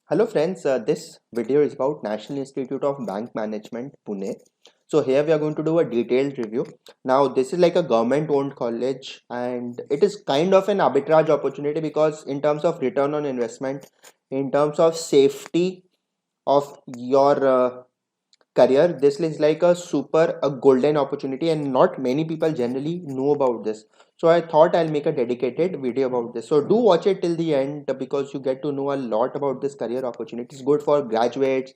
Hello friends, this video is about National Institute of Bank Management, Pune. So here we are going to do a detailed review. Now this is like a government owned college and it is kind of an arbitrage opportunity because in terms of return on investment, in terms of safety of your career, this is like a golden opportunity and not many people generally know about this. So I thought I'll make a dedicated video about this, so do watch it till the end because you get to know a lot about this career opportunity. It's good for graduates,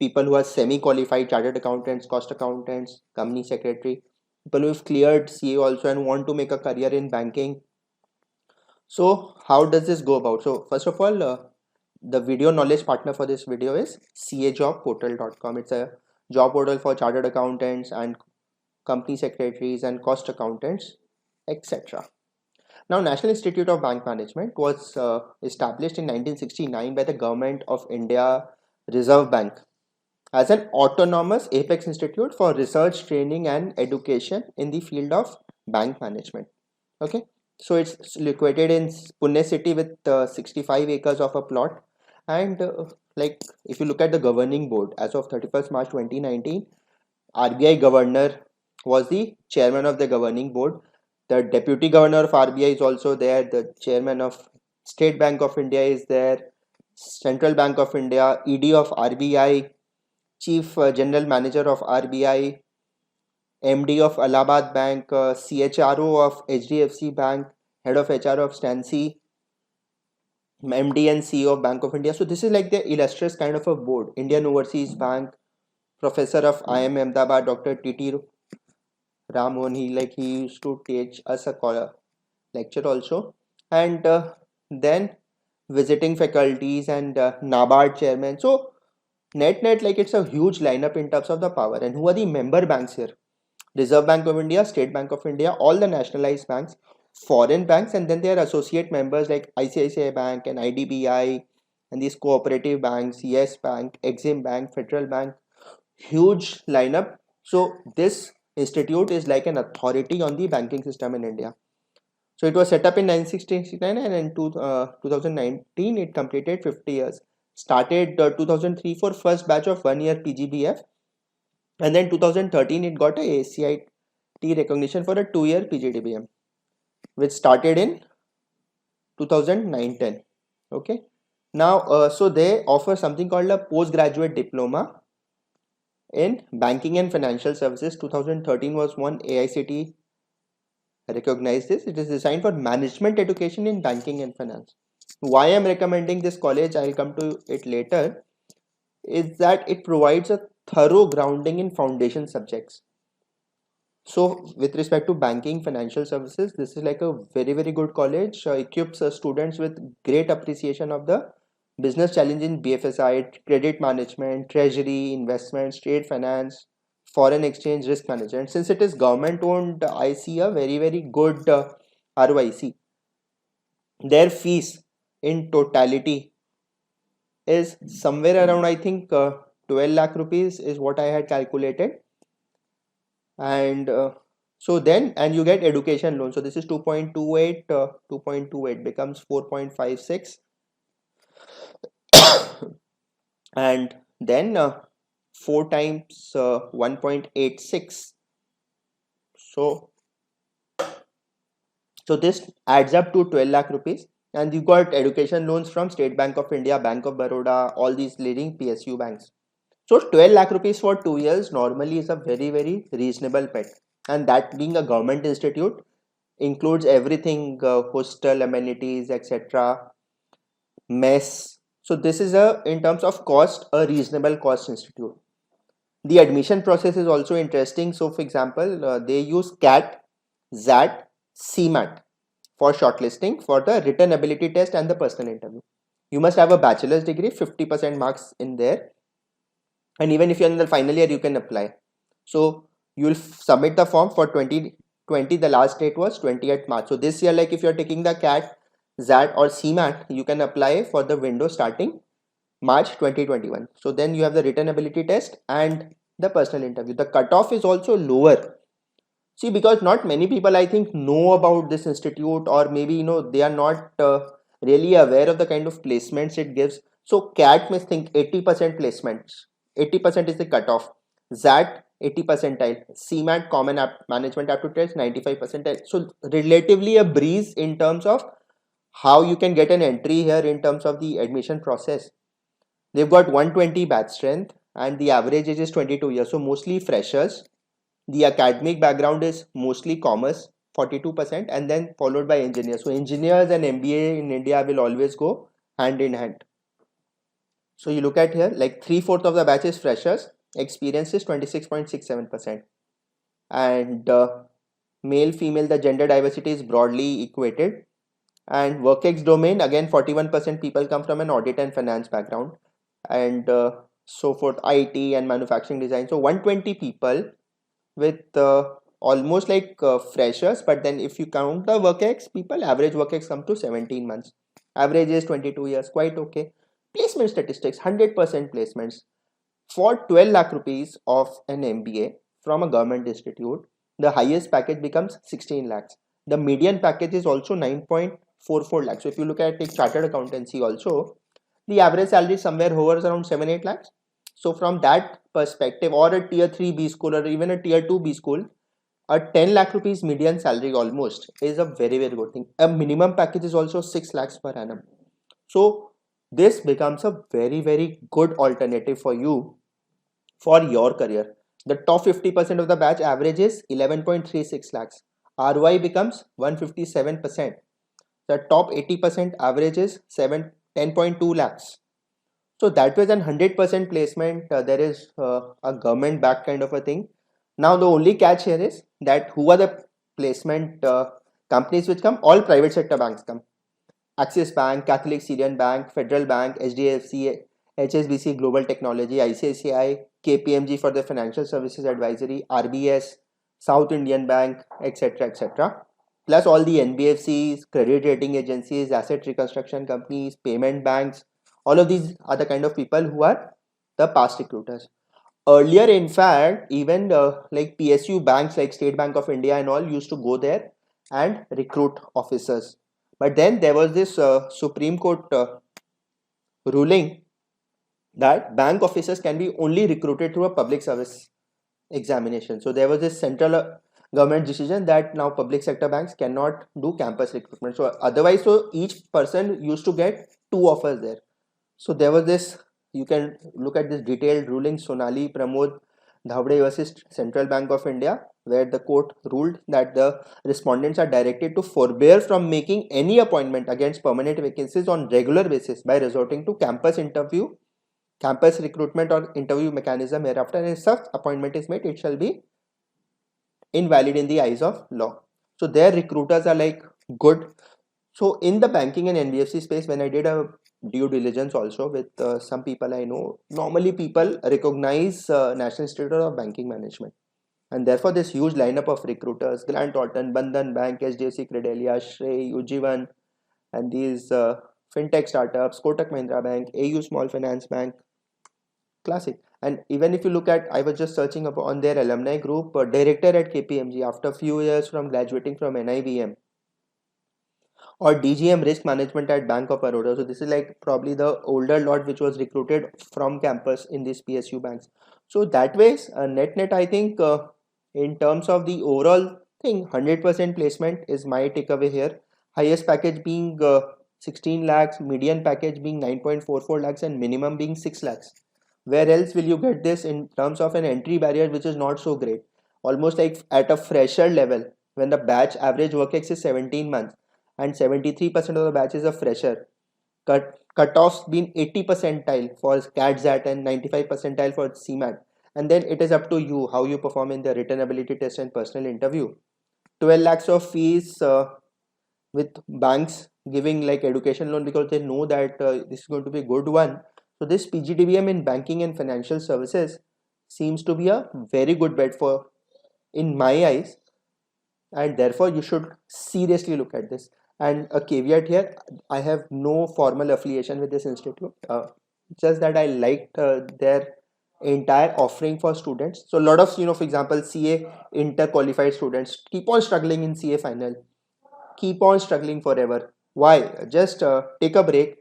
people who are semi qualified chartered accountants, cost accountants, company secretary, people who have cleared CA also and want to make a career in banking. So how does this go about? So first of all, the video knowledge partner for this video is cajobportal.com. It's a job portal for chartered accountants and company secretaries and cost accountants, etc. Now, National Institute of Bank Management was established in 1969 by the Government of India Reserve Bank as an autonomous apex institute for research, training, and education in the field of bank management. Okay, so it's located in Pune city with 65 acres of a plot, and like if you look at the governing board as of 31st March 2019, RBI governor was the chairman of the governing board. The deputy governor of RBI is also there. The chairman of State Bank of India is there. Central Bank of India, ED of RBI, Chief General Manager of RBI, MD of Allahabad Bank, CHRO of HDFC Bank, Head of HR of Stancy, MD and CEO of Bank of India. So this is like the illustrious kind of a board. Indian Overseas Bank, Professor of IIM Ahmedabad, Dr. T.T. Ramon. He used to teach us a lecture also, and then visiting faculties and NABARD chairman. So net like it's a huge lineup in terms of the power. And who are the member banks here? Reserve Bank of India, State Bank of India, all the nationalized banks, foreign banks, and then there are associate members like ICICI Bank and IDBI, and these cooperative banks, Yes Bank, Exim Bank, Federal Bank. Huge lineup. So this institute is like an authority on the banking system in India. So it was set up in 1969 and in 2019 it completed 50 years. Started 2003 for first batch of 1 year PGBF, and then 2013 it got a ACIT recognition for a 2 year PGDBM, which started in 2009-10. Okay. Now, so they offer something called a postgraduate diploma in banking and financial services. 2013 was one AICTE recognized this. It is designed for management education in banking and finance. Why I'm recommending this college, I'll come to it later, is that it provides a thorough grounding in foundation subjects. So with respect to banking financial services, this is like a very good college. Equips students with great appreciation of the business challenge in BFSI, credit management, treasury, investments, trade finance, foreign exchange, risk management. Since it is government owned, I see a very good ROIC. Their fees in totality is somewhere around, I think, 12 lakh rupees is what I had calculated. And so then, and you get education loan. So this is 2.28, 2.28 becomes 4.56. And then 4 times 1.86. So this adds up to 12 lakh rupees. And you got education loans from State Bank of India, Bank of Baroda, all these leading PSU banks. So 12 lakh rupees for 2 years normally is a very reasonable pet. And that being a government institute includes everything, hostel amenities, etc., mess. So this is in terms of cost, a reasonable cost institute. The admission process is also interesting. So for example, they use CAT, ZAT, CMAT for shortlisting for the written ability test and the personal interview. You must have a bachelor's degree, 50% marks in there, and even if you're in the final year you can apply. So you'll submit the form for 2020. The last date was 20th March. So this year, like if you're taking the CAT, ZAT or CMAT, you can apply for the window starting March 2021. So then you have the written ability test and the personal interview. The cutoff is also lower. See, because not many people I think know about this institute, or maybe they are not really aware of the kind of placements it gives. So CAT means think 80% placements. 80% is the cutoff. ZAT 80 percentile. CMAT common app management aptitude test 95 percentile. So relatively a breeze in terms of how you can get an entry here in terms of the admission process. They've got 120 batch strength and the average age is 22 years. So mostly freshers. The academic background is mostly commerce 42% and then followed by engineers. So engineers and MBA in India will always go hand in hand. So you look at here, like 3/4 of the batch is freshers, experience is 26.67%. And male, female, the gender diversity is broadly equated. And WorkX domain, again 41% people come from an audit and finance background. And so forth, IT and manufacturing design. So 120 people with almost like freshers, but then if you count the WorkX people, average WorkX come to 17 months. Average is 22 years, quite okay. Placement statistics, 100% placements. For 12 lakh rupees of an MBA from a government institute, the highest package becomes 16 lakhs. The median package is also 9.44 lakhs. So if you look at the chartered accountancy also, the average salary somewhere hovers around 7-8 lakhs. So from that perspective, or a tier 3 B school or even a tier 2 B school, a 10 lakh rupees median salary almost is a very, very good thing. A minimum package is also 6 lakhs per annum. So this becomes a very, very good alternative for you for your career. The top 50% of the batch average is 11.36 lakhs. ROI becomes 157%. The top 80% average is 10.2 lakhs. So that was an 100% placement. There is a government back kind of a thing. Now the only catch here is that who are the placement companies which come? All private sector banks come. Axis Bank, Catholic Syrian Bank, Federal Bank, HDFC, HSBC Global Technology, ICICI, KPMG for the Financial Services Advisory, RBS, South Indian Bank, etc. etc. Plus all the NBFCs, credit rating agencies, asset reconstruction companies, payment banks. All of these are the kind of people who are the past recruiters. Earlier, in fact, even like PSU banks like State Bank of India and all used to go there and recruit officers. But then there was this Supreme Court ruling that bank officers can be only recruited through a public service examination. So there was this central government decision that now public sector banks cannot do campus recruitment. So otherwise, so each person used to get 2 offers there. So there was this, you can look at this detailed ruling, Sonali Pramod Dhavde versus Central Bank of India, where the court ruled that the respondents are directed to forbear from making any appointment against permanent vacancies on regular basis by resorting to campus recruitment or interview mechanism hereafter, and if such appointment is made, it shall be invalid in the eyes of law. So their recruiters are like good. So in the banking and NBFC space, when I did a due diligence also with some people I know, normally people recognize National Institute of Banking Management, and therefore this huge lineup of recruiters: Grant Thornton, Bandhan Bank, HDFC Credelia, Shrey, Ujjivan, and these fintech startups, Kotak Mahindra Bank, AU Small Finance Bank, classic. And even if you look at, I was just searching up on their alumni group, director at KPMG after few years from graduating from NIBM, or DGM risk management at Bank of Baroda. So this is like probably the older lot which was recruited from campus in these PSU banks. So that way, net I think in terms of the overall thing, 100% placement is my takeaway here. Highest package being 16 lakhs, median package being 9.44 lakhs, and minimum being 6 lakhs. Where else will you get this in terms of an entry barrier which is not so great? Almost like at a fresher level, when the batch average WorkX is 17 months and 73% of the batch is a fresher. Cutoffs been 80 percentile for CAT-ZAT and 95 percentile for CMAT. And then it is up to you how you perform in the written ability test and personal interview. 12 lakhs of fees with banks giving like education loan because they know that this is going to be a good one. So this PGDBM in banking and financial services seems to be a very good bet for, in my eyes, and therefore you should seriously look at this. And a caveat here, I have no formal affiliation with this institute, just that I liked their entire offering for students. So a lot of, for example, CA inter-qualified students keep on struggling in CA final, keep on struggling forever. Why? Just take a break,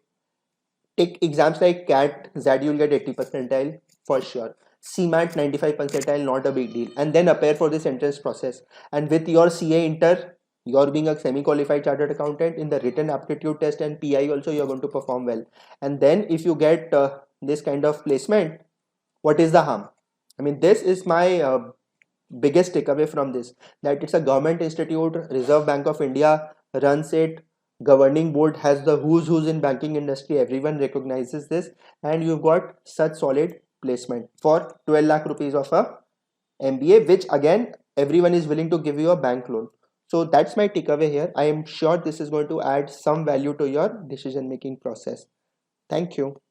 take exams like CAT, ZAT, you'll get 80 percentile for sure. CMAT 95 percentile, not a big deal. And then appear for this entrance process. And with your CA Inter, you're being a semi-qualified chartered accountant in the written aptitude test and PI also, you're going to perform well. And then if you get this kind of placement, what is the harm? I mean, this is my biggest takeaway from this, that it's a government institute, Reserve Bank of India runs it, governing board has the who's in banking industry, everyone recognizes this, and you've got such solid placement for 12 lakh rupees of a MBA, which again everyone is willing to give you a bank loan. So that's my takeaway here. I am sure this is going to add some value to your decision making process. Thank you.